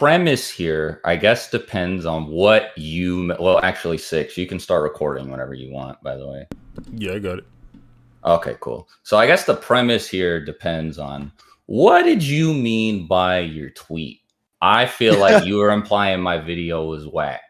premise here, I guess, depends on what you. Well, actually, 6. You can start recording whenever you want. By the way. Yeah, I got it. Okay, cool. So I guess the premise here depends on what did you mean by your tweet? I feel like you were implying my video was whack.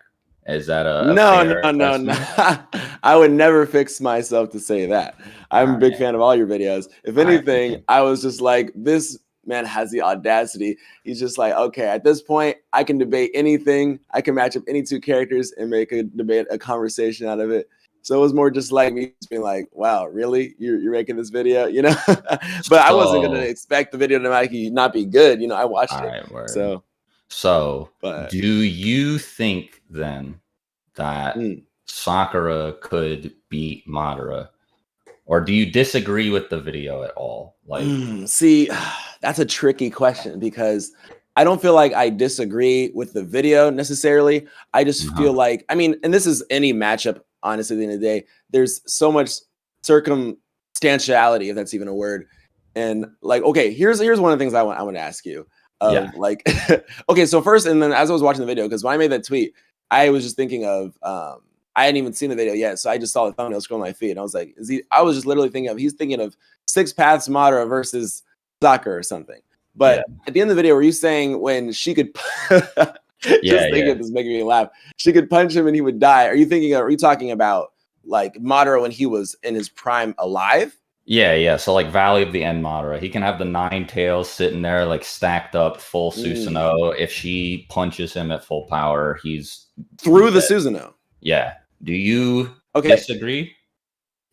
Is that a fair assessment? I would never fix myself to say that. I'm a big fan of all your videos. If anything, I was just like, this man has the audacity. He's just like, okay, at this point, I can debate anything. I can match up any 2 characters and make a debate, a conversation out of it. So it was more just like me just being like, wow, really? You're making this video, you know? But I wasn't going to expect the video to not be good. You know, I watched it. Word. So do you think then that Sakura could beat Madara? Or do you disagree with the video at all? Like, see, that's a tricky question because I don't feel like I disagree with the video necessarily. I just feel like, I mean, and this is any matchup, honestly, at the end of the day, there's so much circumstantiality, if that's even a word. And like, okay, here's one of the things I want to ask you. Like, okay, so first, and then as I was watching the video, because when I made that tweet, I was just thinking of, I hadn't even seen the video yet, so I just saw the thumbnail scroll on my feed, and I was like, I was just literally thinking of, he's thinking of 6 Paths Madara versus Sakura or something. But at the end of the video, were you saying when she could, this is making me laugh, she could punch him and he would die? Are you talking about like Madara when he was in his prime alive? Yeah. So like Valley of the End Madara, he can have the 9 tails sitting there like stacked up full Susanoo. If she punches him at full power, he's through the Susanoo. Yeah. Do you disagree?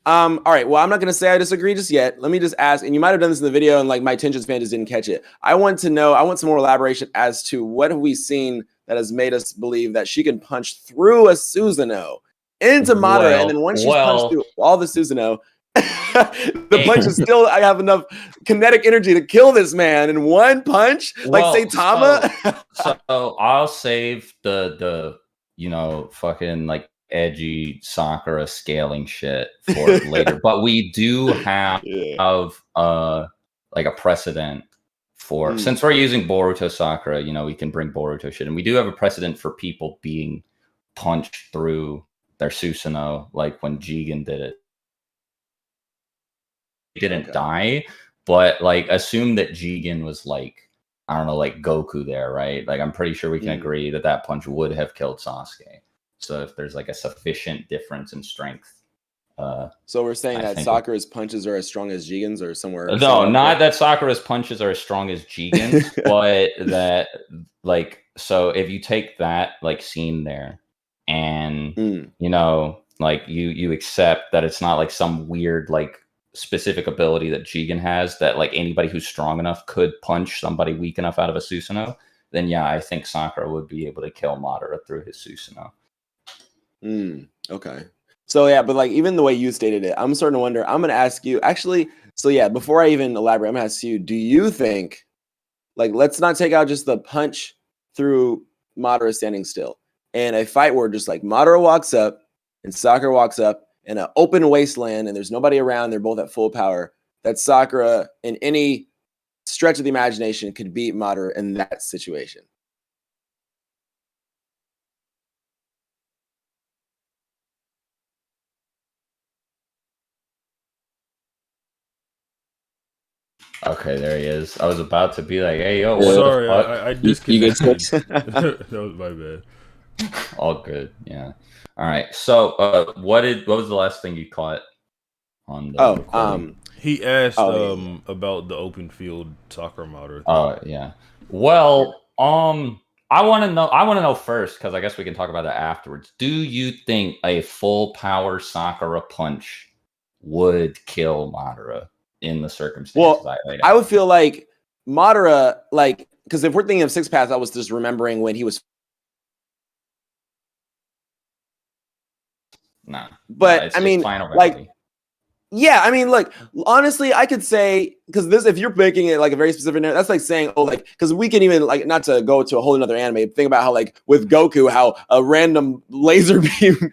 All right. Well, I'm not going to say I disagree just yet. Let me just ask, and you might have done this in the video and like my attention span just didn't catch it. I want some more elaboration as to what have we seen that has made us believe that she can punch through a Susanoo into Madara, and then once she's punched through all the Susanoo, the punch is still, I have enough kinetic energy to kill this man in one punch, like Saitama. So I'll save the fucking like edgy Sakura scaling shit for later, but we do have like a precedent for since we're using Boruto Sakura, we can bring Boruto shit, and we do have a precedent for people being punched through their Susanoo, like when Jigen did it. He didn't die, but like assume that Jigen was like, I don't know, like Goku there, right? Like I'm pretty sure we can agree that punch would have killed Sasuke. So if there's like a sufficient difference in strength. So we're saying that Sakura's punches are as strong as Jigen's or somewhere? No, not that Sakura's punches are as strong as Jigen's, but that like, so if you take that like scene there and, like you accept that it's not like some weird, like specific ability that Jigen has that like anybody who's strong enough could punch somebody weak enough out of a Susanoo, then yeah, I think Sakura would be able to kill Madara through his Susanoo. Okay. So yeah, but like even the way you stated it, I'm starting to wonder. I'm going to ask you actually. So yeah, before I even elaborate, I'm going to ask you: do you think, like, let's not take out just the punch through Madara standing still, and a fight where just like Madara walks up and Sakura walks up in an open wasteland and there's nobody around, they're both at full power, that Sakura in any stretch of the imagination could beat Madara in that situation? Okay, there he is. I was about to be like, "Hey, yo, sorry, I disconnected." That was my bad. All good, yeah. All right. So, what was the last thing you caught on the? He asked about the open field Sakura Madara. Oh yeah. Well, I want to know first, because I guess we can talk about that afterwards. Do you think a full power Sakura punch would kill Madara in the circumstances? Well, I would feel like Madara, like, because if we're thinking of 6 Paths, I was just remembering when he was. Nah, but I mean, like, yeah, I mean, like, honestly, I could say, because this, if you're making it like a very specific, that's like saying, oh, like, because we can even, like, not to go to a whole another anime, think about how, like, with Goku, how a random laser beam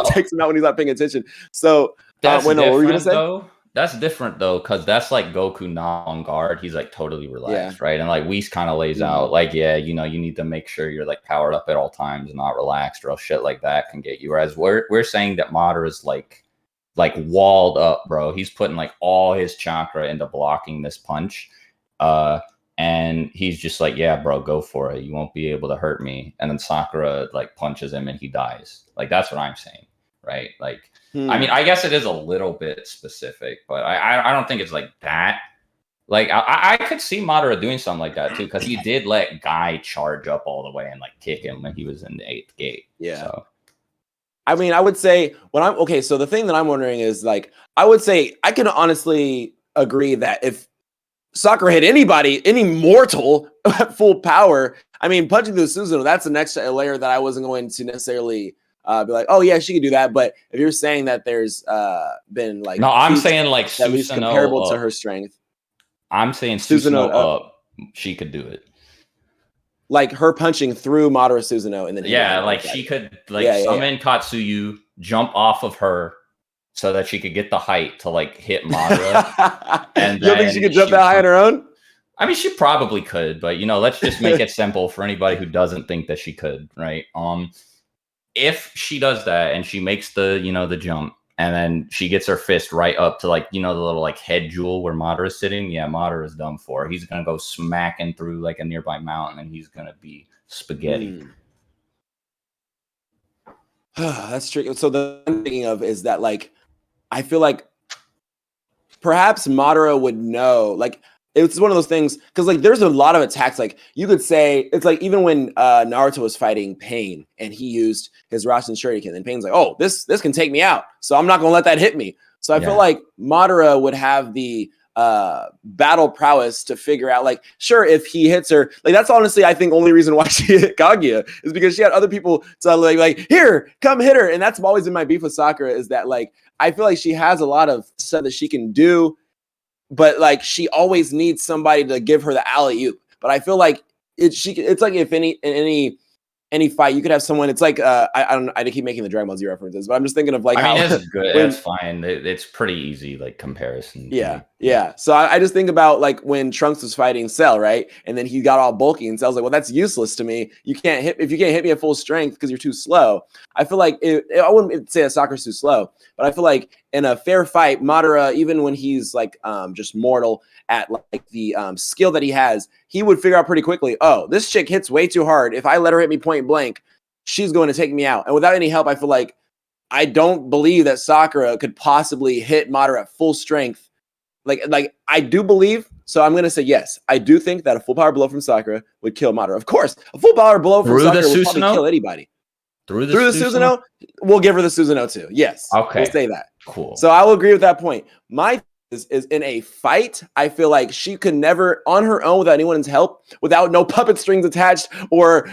takes him out when he's not paying attention. So, that's what were you gonna say? Though. That's different though, because that's like Goku not on guard. He's like totally relaxed, right? And like Whis kind of lays out, like, yeah, you know, you need to make sure you're like powered up at all times and not relaxed, or else shit like that can get you. Whereas we're saying that Madara is like walled up, bro. He's putting like all his chakra into blocking this punch. And he's just like, yeah, bro, go for it. You won't be able to hurt me. And then Sakura like punches him and he dies. Like, that's what I'm saying, right? Like, I mean, I guess it is a little bit specific, but I don't think it's like that. Like, I could see Madara doing something like that too, because he did let Guy charge up all the way and like kick him when he was in the 8th gate. Yeah. So. I mean, I would say so the thing that I'm wondering is like, I would say I can honestly agree that if Sakura hit anybody, any mortal at full power, I mean, punching through Susanoo, that's the next layer that I wasn't going to necessarily be like, oh yeah, she could do that. But if you're saying that there's been like, no, I'm saying like at least comparable to her strength. I'm saying Susanoo up, she could do it. Like her punching through Madara Susanoo, and then like she could summon Katsuyu, jump off of her, so that she could get the height to like hit Madara. And you don't think she could jump that high on her own? I mean, she probably could, but you know, let's just make it simple for anybody who doesn't think that she could, right? If she does that and she makes the the jump, and then she gets her fist right up to like the little like head jewel where Madara's sitting, yeah, Madara's done for. He's gonna go smacking through like a nearby mountain, and he's gonna be spaghetti. That's tricky. So the thing I'm thinking of is that like I feel like perhaps Madara would know, like it's one of those things because like there's a lot of attacks. Like you could say it's like even when Naruto was fighting Pain and he used his Rasen Shuriken, and Pain's like, oh, this can take me out, so I'm not gonna let that hit me. So I feel like Madara would have the battle prowess to figure out, like, sure, if he hits her, like that's honestly I think only reason why she hit Kaguya is because she had other people to like here, come hit her. And that's always in my beef with Sakura, is that like I feel like she has a lot of stuff that she can do, but like she always needs somebody to give her the alley-oop. But I feel like it's like if in any fight you could have someone. It's like I keep making the Dragon Ball Z references, but I'm just thinking of like I mean, it's good. It's fine. It's pretty easy, like comparison. Yeah. So I just think about like when Trunks was fighting Cell, right? And then he got all bulky, and Cell's like, well, that's useless to me. You can't hit me at full strength because you're too slow. I feel like I wouldn't say that Sakura's too slow, but I feel like in a fair fight, Madara, even when he's like just mortal at like the skill that he has, he would figure out pretty quickly, oh, this chick hits way too hard. If I let her hit me point blank, she's going to take me out. And without any help, I feel like I don't believe that Sakura could possibly hit Madara at full strength. Like I do believe, so I'm going to say yes. I do think that a full power blow from Sakura would kill Madara. Of course, a full power blow from Sakura would probably kill anybody. Through the Susanoo, we'll give her the Susanoo too. Yes. Okay. We'll say that. Cool. So I will agree with that point. My is in a fight, I feel like she could never, on her own, without anyone's help, without no puppet strings attached or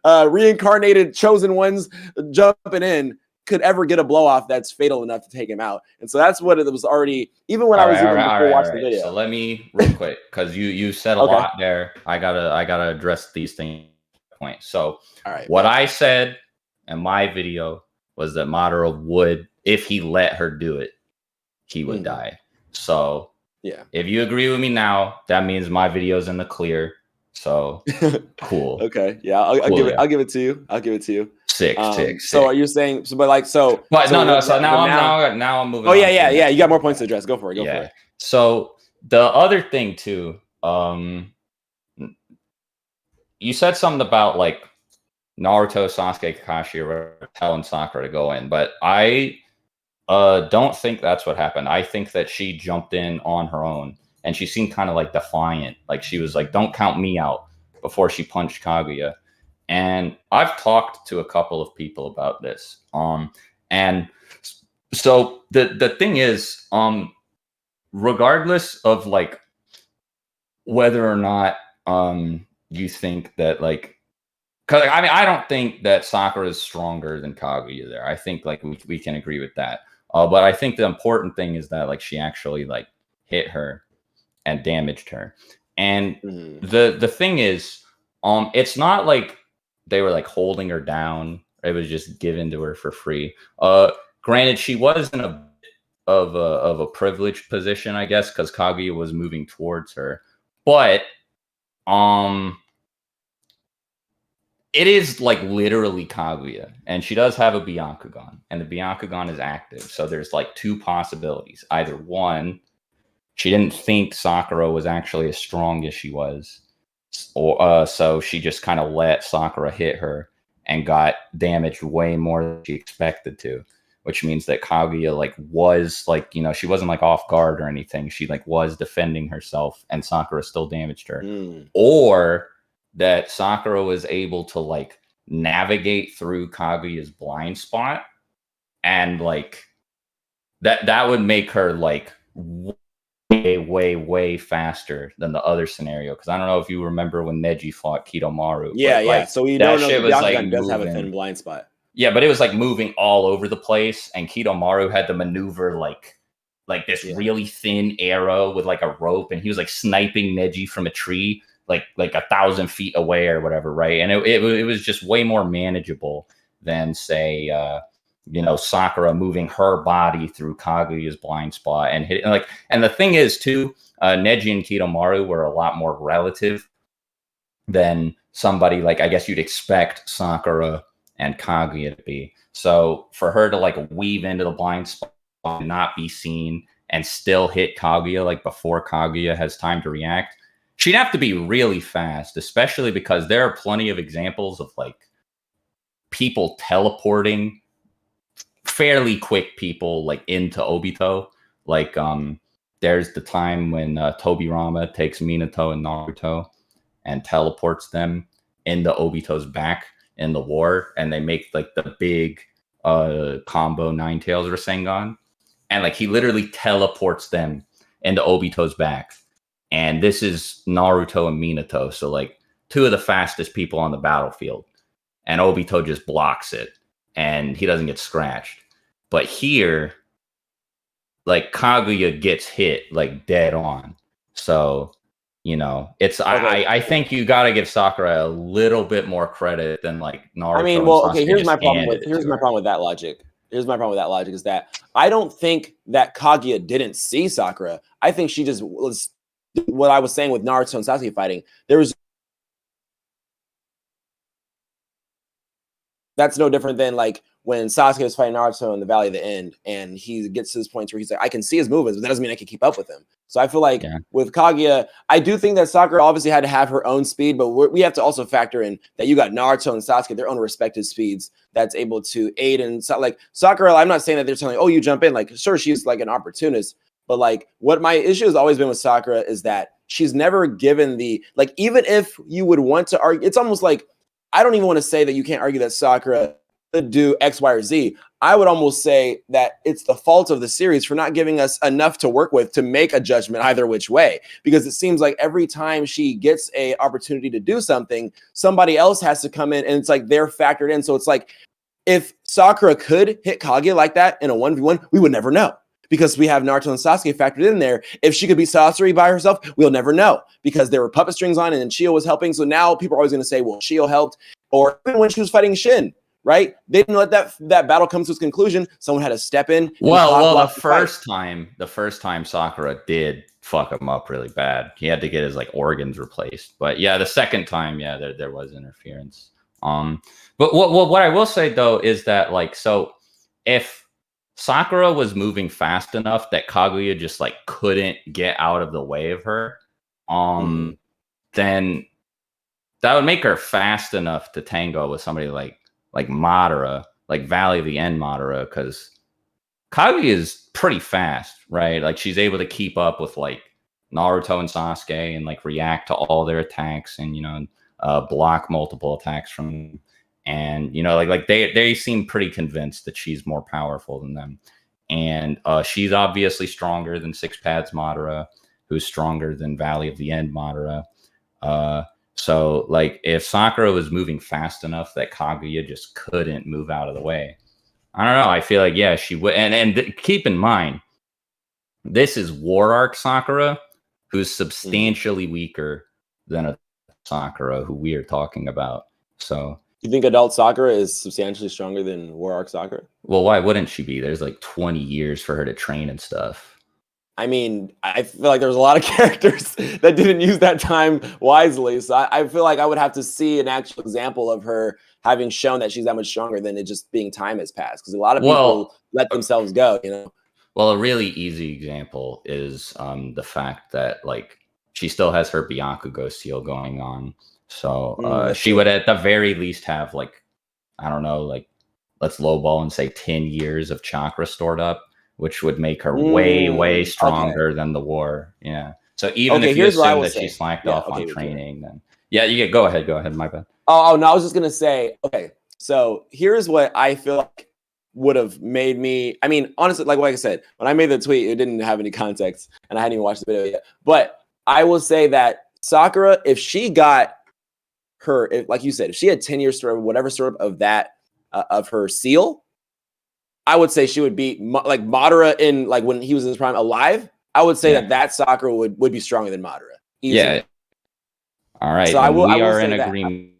reincarnated chosen ones jumping in, could ever get a blow off that's fatal enough to take him out. And so that's what it was already, even when I was watching the video. So let me real quick, because you said a lot there. I gotta address these things. Point. So what I said in my video was that Madara would, if he let her do it, he would die. So yeah, if you agree with me now, that means my video's in the clear. So cool. Okay, yeah, I'll give it to you. I'll give it to you. Sick. So are you saying? So, but now I'm moving. Oh yeah. You got more points to address. Go for it. Go for it. So the other thing too, you said something about like Naruto, Sasuke, Kakashi, or telling Sakura to go in, but I don't think that's what happened. I think that she jumped in on her own, and she seemed kind of like defiant. Like she was like, "Don't count me out," before she punched Kaguya. And I've talked to a couple of people about this. And so the thing is, regardless of like whether or not you think that like, because I mean, I don't think that Sakura is stronger than Kaguya there. I think like we can agree with that. But I think the important thing is that like she actually like hit her and damaged her. And the thing is, it's not like they were like holding her down. It was just given to her for free. Granted, she was in a of a privileged position, I guess, because Kaguya was moving towards her. But it is like literally Kaguya, and she does have a Byakugan, and the Byakugan is active. So there's like two possibilities. Either one, she didn't think Sakura was actually as strong as she was, or so she just kind of let Sakura hit her and got damaged way more than she expected to, which means that Kaguya like was like, you know, she wasn't like off guard or anything. She like was defending herself, and Sakura still damaged her. Or that Sakura was able to like navigate through Kaguya's blind spot, and like that would make her like way faster than the other scenario. Because I don't know if you remember when Neji fought Kidomaru. Yeah, but, like, so you that don't know shit the was Byakugan like does have a moving. thin blind spot. Yeah, but it was like moving all over the place, and Kidomaru had to maneuver like this really thin arrow with like a rope, and he was like sniping Neji from a tree like 1,000 feet away or whatever, right? And it was just way more manageable than say you know, Sakura moving her body through Kaguya's blind spot and hitting like. And the thing is too, Neji and Kidomaru were a lot more relative than somebody like I guess you'd expect Sakura and Kaguya to be. So for her to like weave into the blind spot and not be seen and still hit Kaguya like before Kaguya has time to react, she'd have to be really fast, especially because there are plenty of examples of like people teleporting fairly quick people like into Obito. Like there's the time when Tobirama takes Minato and Naruto and teleports them into Obito's back in the war, and they make like the big combo Nine Tails Rasengan, and like he literally teleports them into Obito's back. And this is Naruto and Minato, so like two of the fastest people on the battlefield, and Obito just blocks it and he doesn't get scratched. But here, like Kaguya gets hit like dead on. So, you know, it's okay. I think you got to give Sakura a little bit more credit than like Naruto. I mean, well, okay, here's my problem with that logic. Here's my problem with that logic is that I don't think that Kaguya didn't see Sakura. I think she just was what I was saying with Naruto and Sasuke fighting. That's no different than like when Sasuke was fighting Naruto in the Valley of the End, and he gets to this point where he's like, I can see his movements, but that doesn't mean I can keep up with him. So I feel like with Kaguya, I do think that Sakura obviously had to have her own speed, but we have to also factor in that you got Naruto and Sasuke, their own respective speeds that's able to aid. And so, like Sakura, I'm not saying that they're telling, oh, you jump in. Like, sure, she's like an opportunist, but like what my issue has always been with Sakura is that she's never given the, like, even if you would want to argue, it's almost like, I don't even want to say that you can't argue that Sakura could do X, Y, or Z. I would almost say that it's the fault of the series for not giving us enough to work with to make a judgment either which way. Because it seems like every time she gets a opportunity to do something, somebody else has to come in, and it's like they're factored in. So it's like if Sakura could hit Kaguya like that in a 1v1, we would never know. Because we have Naruto and Sasuke factored in there. If she could be Sasori by herself, we'll never know. Because there were puppet strings on and then Chio was helping. So now people are always going to say, well, Chio helped. Or even when she was fighting Shin, right? They didn't let that battle come to its conclusion. Someone had to step in. Well, the first time Sakura did fuck him up really bad. He had to get his like organs replaced. But yeah, the second time, yeah, there was interference. But what I will say though is that like, so if Sakura was moving fast enough that Kaguya just like couldn't get out of the way of her, then that would make her fast enough to tango with somebody like Madara, like Valley of the End Madara, because Kaguya is pretty fast, right? Like she's able to keep up with like Naruto and Sasuke and like react to all their attacks and, you know, block multiple attacks from them. And, you know, like they seem pretty convinced that she's more powerful than them. And she's obviously stronger than Six Pads Madara, who's stronger than Valley of the End Madara. So, like, if Sakura was moving fast enough that Kaguya just couldn't move out of the way, I don't know. I feel like, yeah, she would. And keep in mind, this is War Arc Sakura, who's substantially weaker than a Sakura who we are talking about. So, You think adult Sakura is substantially stronger than War Arc Sakura? Well, why wouldn't she be? There's like 20 years for her to train and stuff. I mean, I feel like there's a lot of characters that didn't use that time wisely. So I feel like I would have to see an actual example of her having shown that she's that much stronger than it just being time has passed. Because a lot of people let themselves go, you know? Well, a really easy example is the fact that like she still has her Byakugo seal going on. So she would at the very least have like, I don't know, like let's lowball and say 10 years of chakra stored up, which would make her way stronger than the war. Yeah. So even if you assume that she slacked off on training, then you go ahead. My bad. Oh no, I was just gonna say, okay. So here's what I feel like would have made me. I mean, honestly, like I said, when I made the tweet, it didn't have any context, and I hadn't even watched the video yet. But I will say that Sakura, if she got her, like you said, if she had 10 years stored, whatever sort of that of her seal, I would say she would beat like Madara in like when he was in his prime alive. I would say that Sakura would be stronger than Madara. Easily. Yeah. All right. So we are in agreement.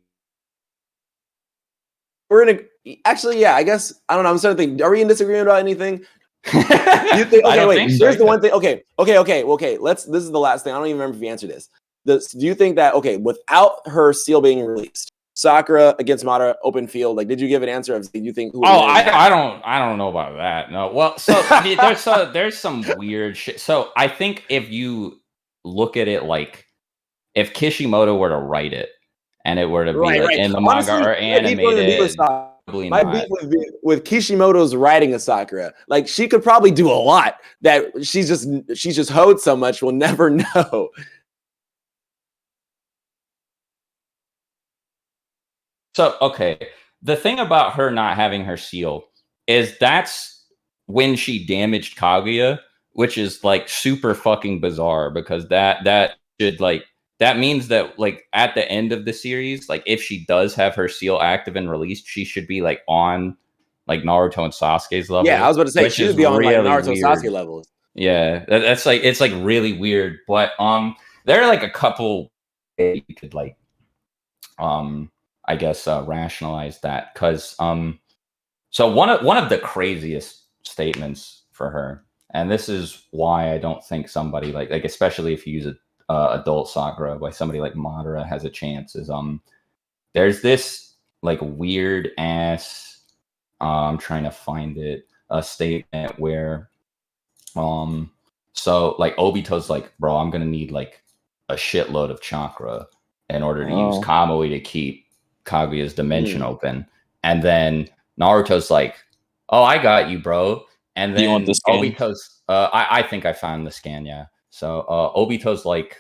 We're in a actually, yeah. I guess I don't know. I'm starting to think. Are we in disagreement about anything? You think? Okay, wait. Here's the one thing. Okay. This is the last thing. I don't even remember if you answered this. Do you think that without her seal being released, Sakura against Madara open field? Like, did you give an answer of? Do you think? I don't know about that. No. Well, so there's some weird shit. So I think if you look at it like if Kishimoto were to write it and it were to be in the manga or animated. My beef with Kishimoto's writing of Sakura, like she could probably do a lot that she's just hoed so much we'll never know. So the thing about her not having her seal is that's when she damaged Kaguya, which is like super fucking bizarre because that should like that means that like at the end of the series, like if she does have her seal active and released, she should be like on like Naruto and Sasuke's level. Yeah, I was about to say she should be on really like Naruto and Sasuke levels. Yeah, that's like it's like really weird. But there are like a couple ways you could like I guess rationalize that because so one of the craziest statements for her, and this is why I don't think somebody like especially if you use a adult Sakura, why somebody like Madara has a chance is there's this like weird ass I'm trying to find it a statement where so like Obito's like, bro, I'm gonna need like a shitload of chakra in order to use Kamui to keep Kaguya's dimension open, and then Naruto's like, oh, I got you, bro. And then Obito's I think I found the scan, yeah. So Obito's like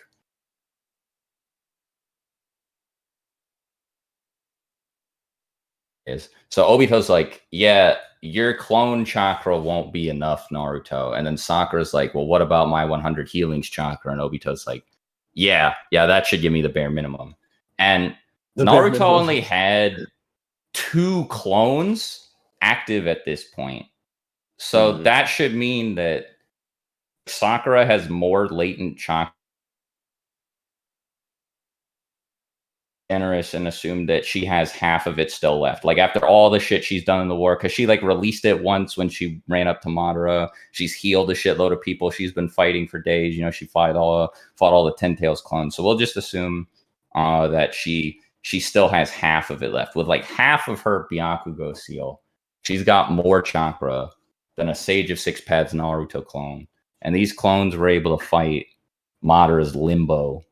Obito's like, yeah, your clone chakra won't be enough, Naruto. And then Sakura's like, well, what about my 100 healings chakra? And Obito's like, yeah, that should give me the bare minimum. And Naruto only had 2 clones active at this point. So that should mean that Sakura has more latent chakra. Generous and assume that she has half of it still left. Like after all the shit she's done in the war, because she like released it once when she ran up to Madara. She's healed a shitload of people. She's been fighting for days. You know, she fought all the Ten Tails clones. So we'll just assume that she still has half of it left. With like half of her Byakugo seal, she's got more chakra than a Sage of Six Paths Naruto clone. And these clones were able to fight Madara's limbo,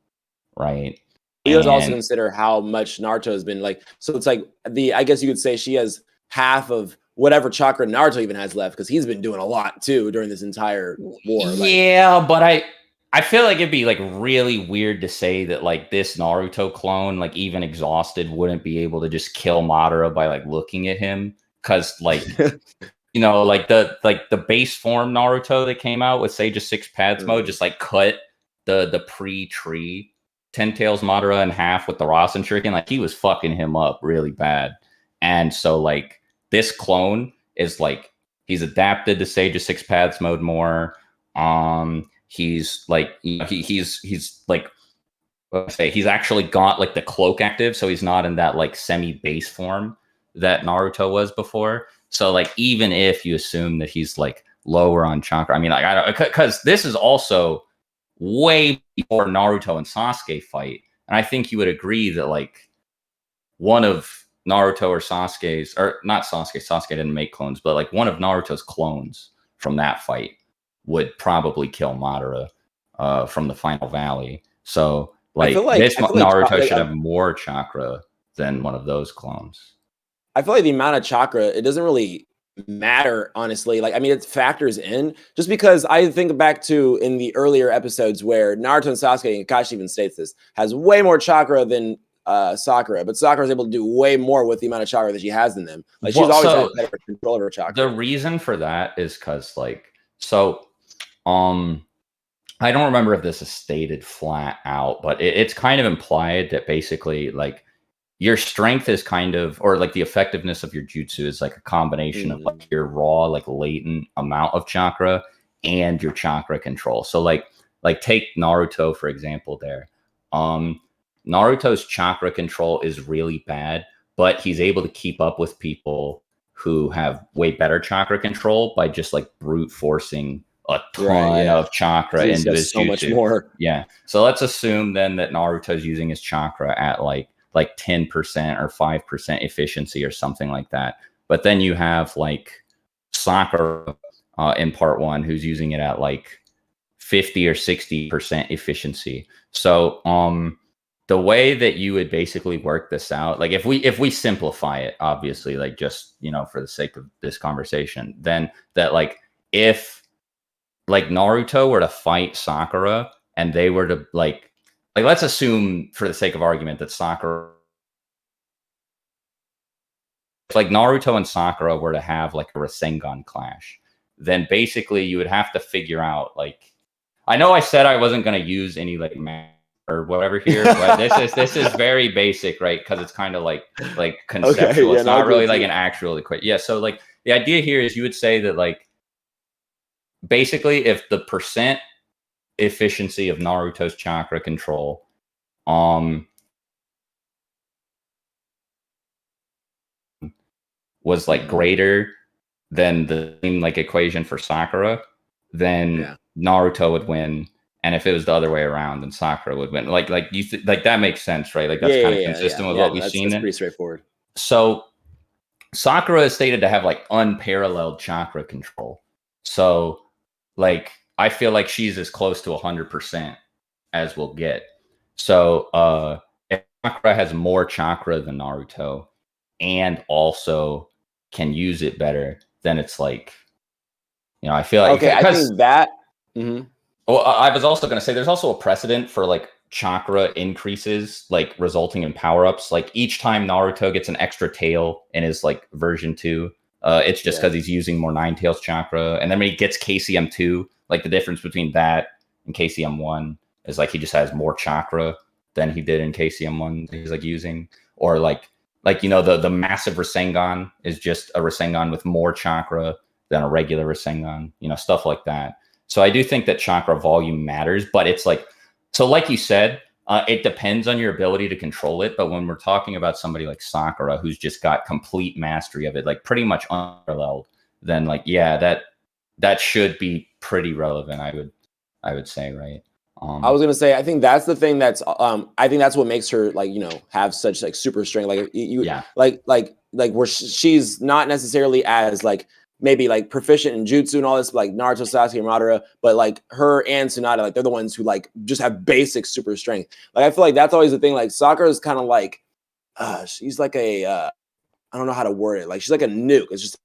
right? You guys also consider how much Naruto has been like. So it's like I guess you could say she has half of whatever chakra Naruto even has left because he's been doing a lot too during this entire war. Yeah, but I feel like it'd be like really weird to say that like this Naruto clone, like even exhausted, wouldn't be able to just kill Madara by like looking at him because like you know like the base form Naruto that came out with Sage of Six Paths mode just like cut the pre-tree Ten Tails Madara in half with the Rasen Shuriken. Like he was fucking him up really bad. And so like this clone is like he's adapted to Sage of Six Paths mode more. He's like, you know, he's like say he's actually got like the cloak active, so he's not in that like semi-base form that Naruto was before. So like even if you assume that he's like lower on chakra, I mean like I don't, because this is also way before Naruto and Sasuke fight, and I think you would agree that like one of Naruto or Sasuke's, or not Sasuke, Sasuke didn't make clones, but like one of Naruto's clones from that fight would probably kill Madara from the Final Valley. So like this Naruto should have more chakra than one of those clones. I feel like the amount of chakra, it doesn't really matter, honestly. Like, I mean, it factors in just because I think back to in the earlier episodes where Naruto and Sasuke, and Kakashi even states this, has way more chakra than Sakura, but Sakura is able to do way more with the amount of chakra that she has in them. Like, she's always had better control over chakra. The reason for that is because, like, I don't remember if this is stated flat out, but it's kind of implied that basically, like, your strength is kind of, or like the effectiveness of your jutsu is like a combination of like your raw, like latent amount of chakra and your chakra control. So like take Naruto, for example, there. Naruto's chakra control is really bad, but he's able to keep up with people who have way better chakra control by just like brute forcing a ton of chakra into his jutsu. Much more. Yeah. So let's assume then that Naruto's using his chakra at like 10% or 5% efficiency or something like that. But then you have like Sakura in part 1 who's using it at like 50 or 60% efficiency. So the way that you would basically work this out, like if we simplify it, obviously, like just, you know, for the sake of this conversation, then that like if like Naruto were to fight Sakura and they were to like let's assume for the sake of argument that Sakura, if like Naruto and Sakura were to have like a Rasengan clash, then basically you would have to figure out like, I know I said I wasn't going to use any like math or whatever here, but this is very basic, right? Because it's kind of like conceptual. It's not really like an actual equation. Yeah. So like the idea here is you would say that like basically if the percent efficiency of Naruto's chakra control was like greater than the same like equation for Sakura, then Naruto would win. And if it was the other way around, then Sakura would win. Like you like that makes sense, right? Like that's kind of consistent with what we've seen. That's pretty straightforward. So Sakura is stated to have like unparalleled chakra control. So like I feel like she's as close to 100% as we'll get. So if Sakura has more chakra than Naruto and also can use it better, then it's like, you know, I feel like I think that. Well, I was also going to say there's also a precedent for like chakra increases, like resulting in power ups. Like each time Naruto gets an extra tail in his like version 2, it's just because he's using more Nine Tails chakra. And then when he gets KCM 2, like the difference between that and KCM 1 is like he just has more chakra than he did in KCM 1 he's like using. Or like you know, the massive Rasengan is just a Rasengan with more chakra than a regular Rasengan, you know, stuff like that. So I do think that chakra volume matters, but it's like, so like you said, it depends on your ability to control it. But when we're talking about somebody like Sakura, who's just got complete mastery of it, like pretty much unparalleled, then like, yeah, that should be pretty relevant. I would say, right? I was gonna say, I think that's the thing that's, I think that's what makes her like, you know, have such like super strength. Like like where she's not necessarily as like, maybe like proficient in jutsu and all this, like Naruto, Sasuke, and Madara, but like her and Tsunade, like they're the ones who like just have basic super strength. Like I feel like that's always the thing. Like Sakura is kind of like, she's like a, I don't know how to word it. Like she's like a nuke. It's just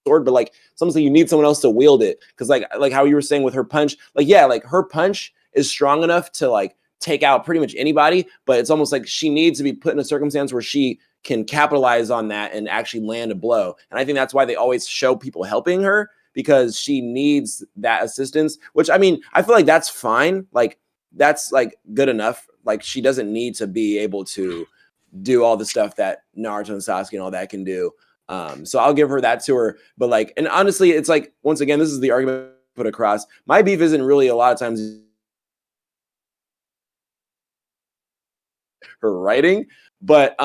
sword, but like sometimes you need someone else to wield it. Because like how you were saying with her punch, like like her punch is strong enough to like take out pretty much anybody, but it's almost like she needs to be put in a circumstance where she can capitalize on that and actually land a blow. And I think that's why they always show people helping her, because she needs that assistance, which I mean, I feel like that's fine. Like that's like good enough. Like she doesn't need to be able to do all the stuff that Naruto and Sasuke and all that can do. So I'll give her that to her. But like, and honestly, it's like, once again, this is the argument put across. My beef isn't really a lot of times her writing. But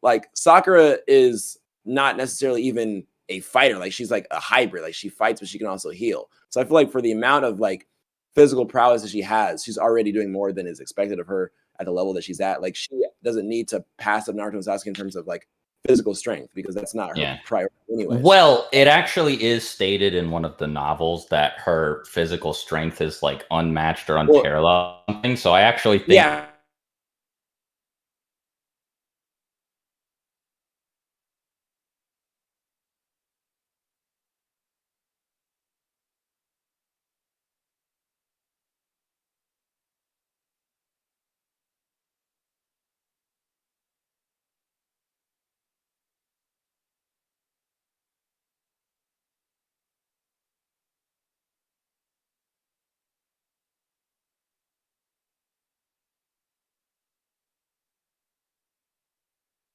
like Sakura is not necessarily even a fighter. Like she's like a hybrid. Like she fights, but she can also heal. So I feel like for the amount of like physical prowess that she has, she's already doing more than is expected of her at the level that she's at. Like she doesn't need to pass up Naruto and Sasuke in terms of like physical strength because that's not her priority anyway. Well, it actually is stated in one of the novels that her physical strength is like unmatched or unparalleled. So I actually think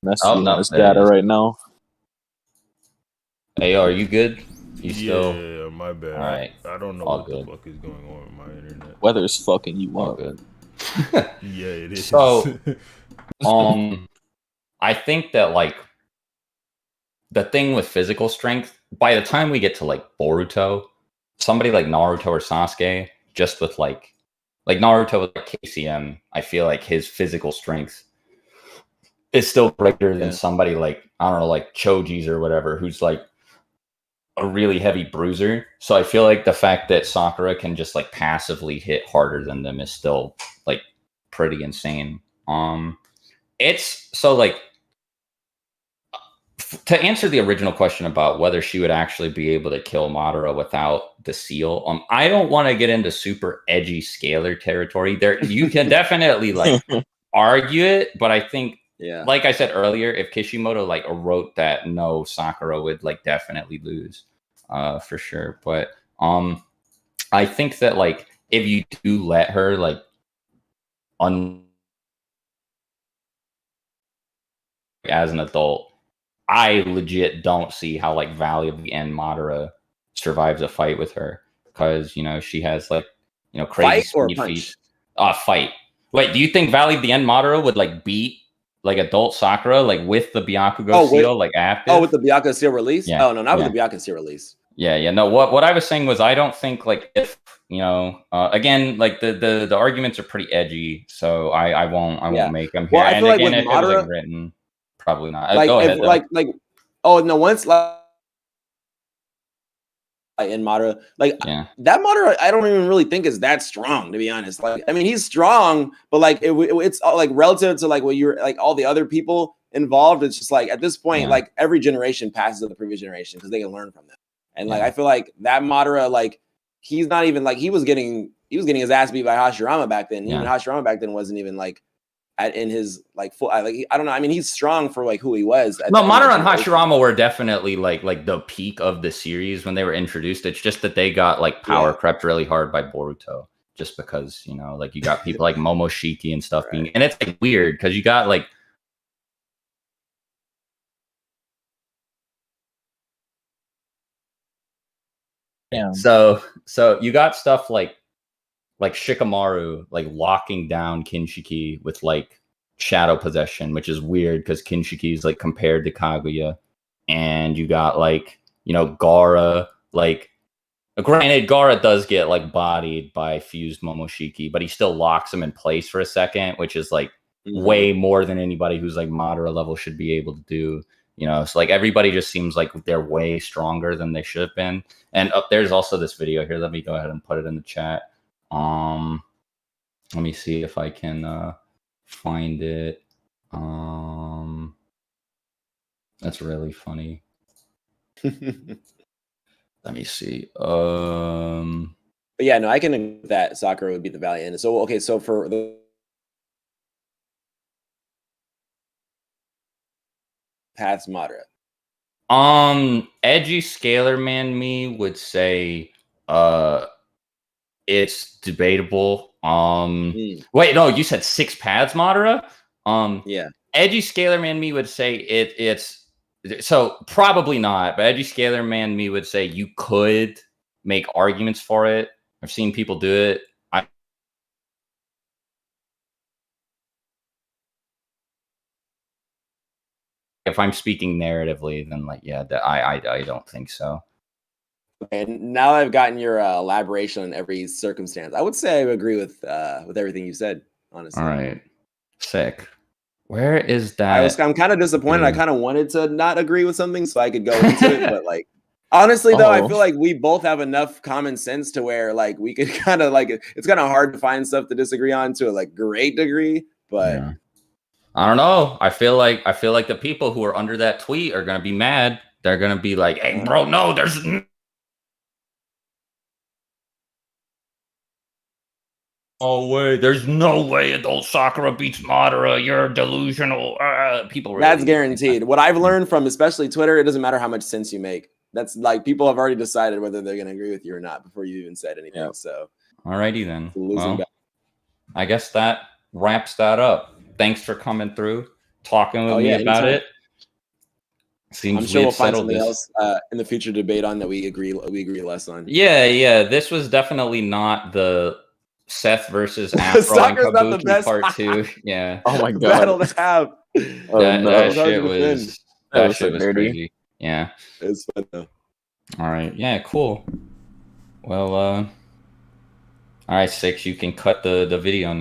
messaging on this data right now. Hey, are you good? You still? Yeah, my bad. All right. I don't know what the fuck is going on with my internet. Weather's fucking you All up. good. Yeah, it is. So, I think that like the thing with physical strength, by the time we get to like Boruto, somebody like Naruto or Sasuke, just with like Naruto with like KCM, I feel like his physical strength is still greater than somebody like, I don't know, like Choji's or whatever, who's like a really heavy bruiser. So I feel like the fact that Sakura can just like passively hit harder than them is still like pretty insane. It's so like to answer the original question about whether she would actually be able to kill Madara without the seal, I don't want to get into super edgy scalar territory. There, you can definitely like argue it, but I think, like I said earlier, if Kishimoto like wrote that, no, Sakura would like definitely lose, for sure. But I think that like if you do let her like as an adult, I legit don't see how like Valley and Madara survives a fight with her because she has like crazy speed feats. Fight. Wait, do you think Valley the End Madara would like beat like adult Sakura like with the Byakugo seal like active? Oh, with the Byakugo seal release? Yeah. Oh no, not with the Byakugo seal release. Yeah. No, what I was saying was I don't think like if again like the arguments are pretty edgy, so I won't make them here. Well, I feel and like again, with if Madara, it was like written, probably not. Like go ahead. Oh no, once like in Madara, like that Madara, I don't even really think is that strong, to be honest. Like, I mean, he's strong, but like it's like relative to like what you're like all the other people involved. It's just like at this point, like every generation passes to the previous generation because they can learn from them. And like I feel like that Madara, like he's not even like he was getting his ass beat by Hashirama back then. Even Hashirama back then wasn't even like in his like full I don't know. I mean, he's strong for like who he was. No, Madara and Hashirama were definitely like the peak of the series when they were introduced. It's just that they got like power crept really hard by Boruto, just because like you got people like Momoshiki and stuff being, and it's like weird because you got like so you got stuff like Shikamaru like locking down Kinshiki with like shadow possession, which is weird because Kinshiki is like compared to Kaguya, and you got like Gaara. Like granted, Gaara does get like bodied by fused Momoshiki, but he still locks him in place for a second, which is like way more than anybody who's like Madara level should be able to do. So like everybody just seems like they're way stronger than they should have been. And there's also this video here. Let me go ahead and put it in the chat. Let me see if I can find it. That's really funny. Let me see. But yeah, no, I can agree that Sakura would be the Valiant. So okay, so for the paths Madara. Edgy Scalar Man me would say it's debatable. Wait, no, you said 6 paths Madara? Yeah. Edgy Scalar Man me would say it's so probably not, but Edgy Scalar Man me would say you could make arguments for it. I've seen people do it. if I'm speaking narratively, then like yeah, I don't think so. And now I've gotten your elaboration on every circumstance. I would say I agree with everything you said. Honestly, all right, sick. Where is that? I'm kind of disappointed. I kind of wanted to not agree with something so I could go into it, but like honestly though, I feel like we both have enough common sense to where like we could kind of like it's kind of hard to find stuff to disagree on to a like great degree, but. Yeah. I don't know. I feel like the people who are under that tweet are gonna be mad. They're gonna be like, "Hey, bro, no, there's no way. There's no way adult Sakura beats Madara. You're delusional." People really That's guaranteed. What I've learned from especially Twitter, it doesn't matter how much sense you make. That's like people have already decided whether they're gonna agree with you or not before you even said anything. Yeah. So, alrighty then. Well, I guess that wraps that up. Thanks for coming through, talking with me about it. I'm sure we'll find something else in the future debate on that we agree less on. Yeah. This was definitely not the Seth versus Afro and Kabuki part 2. Yeah. Oh my god. Battle to have. That shit was crazy. Yeah. It's fun though. All right. Yeah, cool. Well, all right, 6, you can cut the video now.